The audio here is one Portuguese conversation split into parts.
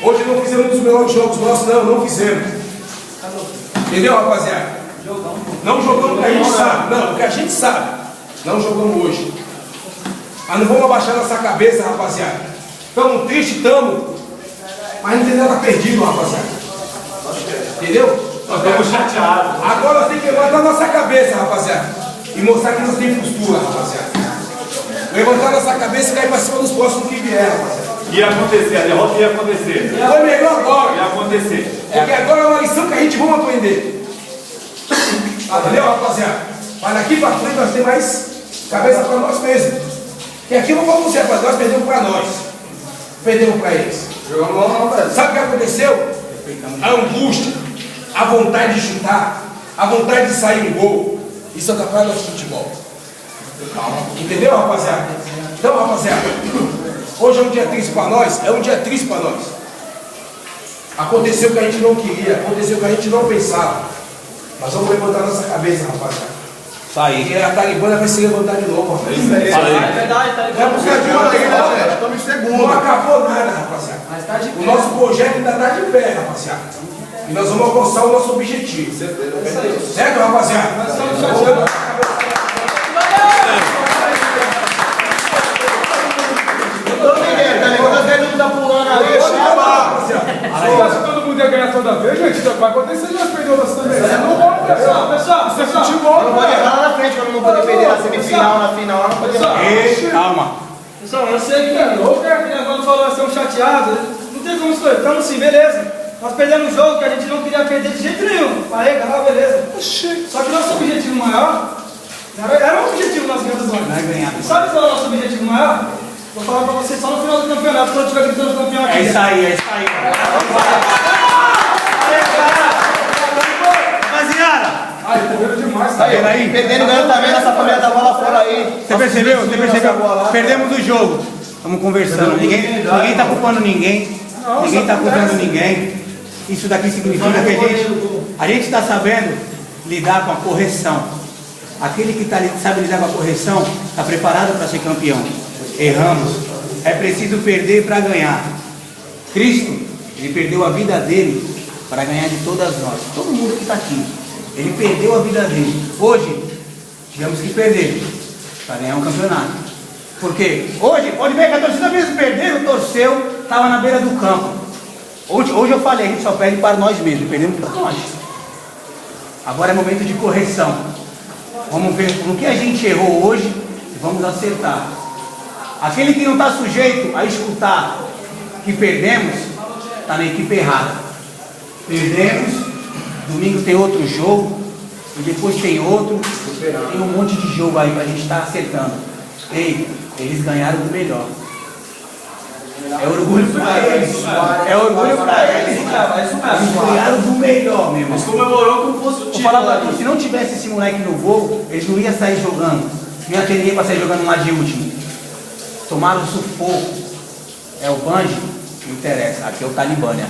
Hoje não fizemos um dos melhores jogos nossos, não fizemos. Entendeu, rapaziada? Não jogamos o que a gente sabe. Não, o que a gente sabe. Não jogamos hoje. Mas não vamos abaixar nossa cabeça, rapaziada. Estamos tristes, estamos. Mas não tem nada perdido, rapaziada. Entendeu? Nós estamos chateados. Agora nós temos que levantar nossa cabeça, rapaziada. E mostrar que nós temos postura, rapaziada. Levantar nossa cabeça e cair para cima dos próximos que vieram, rapaziada. Ia acontecer, a derrota ia acontecer. Foi melhor agora. Ia acontecer. Porque agora é uma lição que a gente vai aprender. Entendeu, rapaziada? Mas daqui para frente nós temos mais cabeça para nós mesmos. E aqui não vamos ser, nós perdemos para nós. Perdemos para eles. Sabe o que aconteceu? A angústia, a vontade de chutar, a vontade de sair um gol. Isso atrapalha nosso futebol. Entendeu, rapaziada? Então, rapaziada, hoje é um dia triste para nós, é um dia triste para nós. Aconteceu o que a gente não queria, aconteceu o que a gente não pensava. Mas vamos levantar nossa cabeça, rapaziada. Tá aí. Porque a Talibana vai se levantar de novo, rapaz. É verdade, Estamos em segundo. Não acabou nada, rapaziada. O nosso projeto ainda está de pé, rapaziada. E nós vamos alcançar o nosso objetivo. Certo, rapaziada? Se todo mundo ia ganhar toda vez, gente, vai acontecer, nós perdemos também. Não pode, pessoal. Isso é futebol. Não pode errar lá na frente quando não poder perder na semifinal, na final, não pode errar. Calma. Pessoal, eu sei que o Fernando falou que estamos chateados. Não tem como escolher, estamos sim, beleza. Nós perdemos o jogo que a gente não queria perder de jeito nenhum. Aí, cara, beleza. Só que nosso objetivo maior era um objetivo nosso ganhar do banco. Sabe qual é o nosso objetivo maior? Vou falar pra vocês só no final do campeonato, quando eu estiver gritando campeão aqui. É isso aí, é isso aí. Rapaziada! Ai, correram demais, Tá vendo aí? Perdendo, ganhando também, nessa família da bola fora aí. Você percebeu? Você percebeu? Perdemos o jogo. Estamos conversando. Ninguém tá culpando ninguém. Ninguém tá culpando ninguém. Isso daqui significa que a gente está sabendo lidar com a correção. Aquele que sabe lidar com a correção está preparado para ser campeão. Erramos. É preciso perder para ganhar. Cristo, ele perdeu a vida dele para ganhar de todas nós. Todo mundo que está aqui. Ele perdeu a vida dele. Hoje, tivemos que perder para ganhar um campeonato. Porque hoje, pode ver que a torcida mesmo perdeu, torceu, estava na beira do campo. Hoje eu falei, a gente só perde para nós mesmos, perdemos para nós. Agora é momento de correção. Vamos ver no que a gente errou hoje e vamos acertar. Aquele que não está sujeito a escutar que perdemos, está na equipe errada. Perdemos, domingo tem outro jogo, e depois tem outro, tem um monte de jogo aí para a gente estar acertando. Ei, eles ganharam do melhor. É orgulho para eles. É orgulho para eles. Eles ganharam do melhor, meu irmão. Mas comemorou como fosse o Vou time. falar pra tu, se não tivesse esse moleque no gol, eles não iam sair jogando. Não ia ter ninguém pra sair jogando lá de último. Tomaram sufoco. É o Banji, não interessa. Aqui é o Talibânia.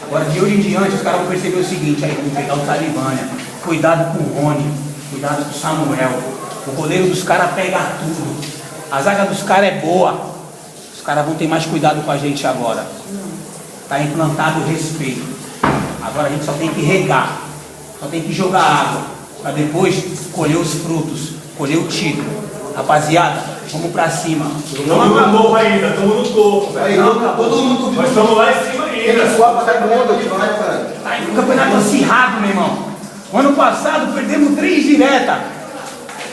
Agora, de hoje em diante, os caras vão perceber o seguinte: aí, vamos pegar o Talibânia. Cuidado com o Rony. Cuidado com o Samuel. O goleiro dos caras pega tudo. A zaga dos caras é boa. Os caras vão ter mais cuidado com a gente agora. Está implantado o respeito. Agora a gente só tem que regar. Só tem que jogar água. Para depois colher os frutos. Colher o título. Rapaziada, vamos pra cima. Estamos no topo ainda, estamos no topo. Todo mundo Nós estamos lá em cima ainda. Tá em um campeonato acirrado, meu irmão. O ano passado perdemos 3 diretas.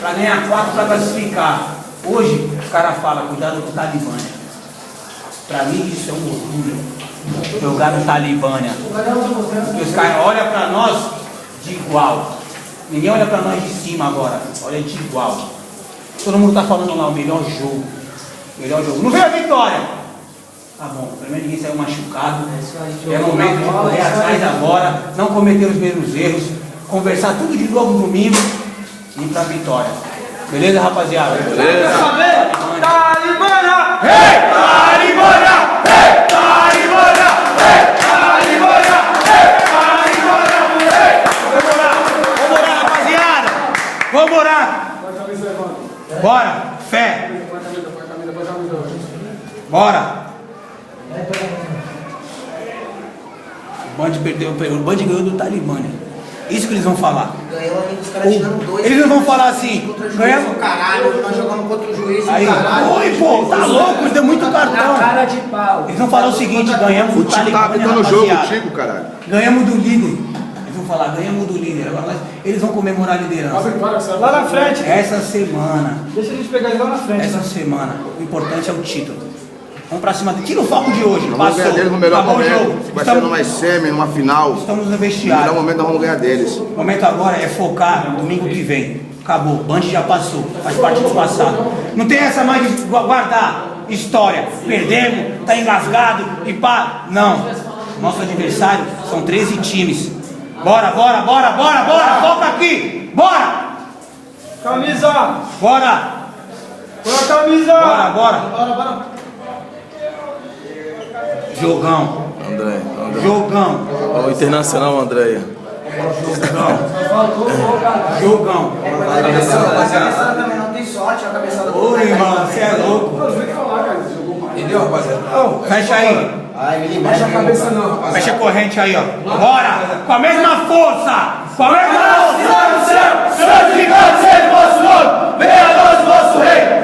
Para ganhar 4 para classificar. Hoje, os caras falam, cuidado com o Talibânia. Para mim isso é um orgulho. Jogar no Talibânia. Porque os caras olham para nós de igual. Ninguém olha para nós de cima agora. Olha de igual. Todo mundo está falando lá o melhor jogo. Melhor jogo. Não veio a vitória. Tá bom, pelo menos ninguém saiu machucado. É momento de correr atrás agora. Não cometer os mesmos erros. Conversar tudo de novo domingo. E ir para a vitória. Beleza, rapaziada? Quer saber? Talibânia! Ei! Talibânia! Ei! Talibânia! Ei! Talibânia! Ei! Talibânia! Ei! Vamos orar, rapaziada! Vamos orar! Bora! Fé! Bora! O Band perdeu, o Band ganhou do Talibã. Isso que eles vão falar. Ganhou ainda os caras tirando 2. Eles não vão falar assim, ganhamos. Caralho, nós jogamos contra o juiz. Aí, oi, pô, tá louco, deu muito cartão. Cara de pau. Eles vão falar o seguinte, ganhamos do Tico Talibã, tá apitando o jogo, rapaziada. Tico, caralho. Ganhamos do líder. Eles vão falar, ganhamos do líder. Agora eles vão comemorar a liderança. Lá na frente. Essa semana, Deixa a gente pegar ele lá na frente. essa semana, o importante é o título. Vamos pra cima dele. Tira o foco de hoje. Nós vamos ganhar deles no melhor acabou o jogo. momento. Vai ser numa semi, numa final. Estamos no No melhor vestiário. momento nós vamos ganhar deles. O momento agora é focar no domingo que vem. Acabou. O Band já passou. Faz parte do passado. Não tem essa mais de guardar história. Perdemos, tá engasgado e pá. Não. Nosso adversário são 13 times. Bora, bora, bora, bora, bora. Volta aqui. Bora. Camisa. Bora. Põe a camisa. Bora, bora. Bora, bora. Jogão. André. Jogão. O Internacional, Andréia. Jogão. A cabeçada também não tem sorte, a cabeçada do Ô, irmão, você é louco. Entendeu, rapaziada? Não. Fecha aí. Baixa a cabeça não, rapaziada. Fecha a corrente aí, ó. Bora! Com a mesma força! Com a mesma força! Santificado seja o vosso nome! Venha a nós o vosso rei!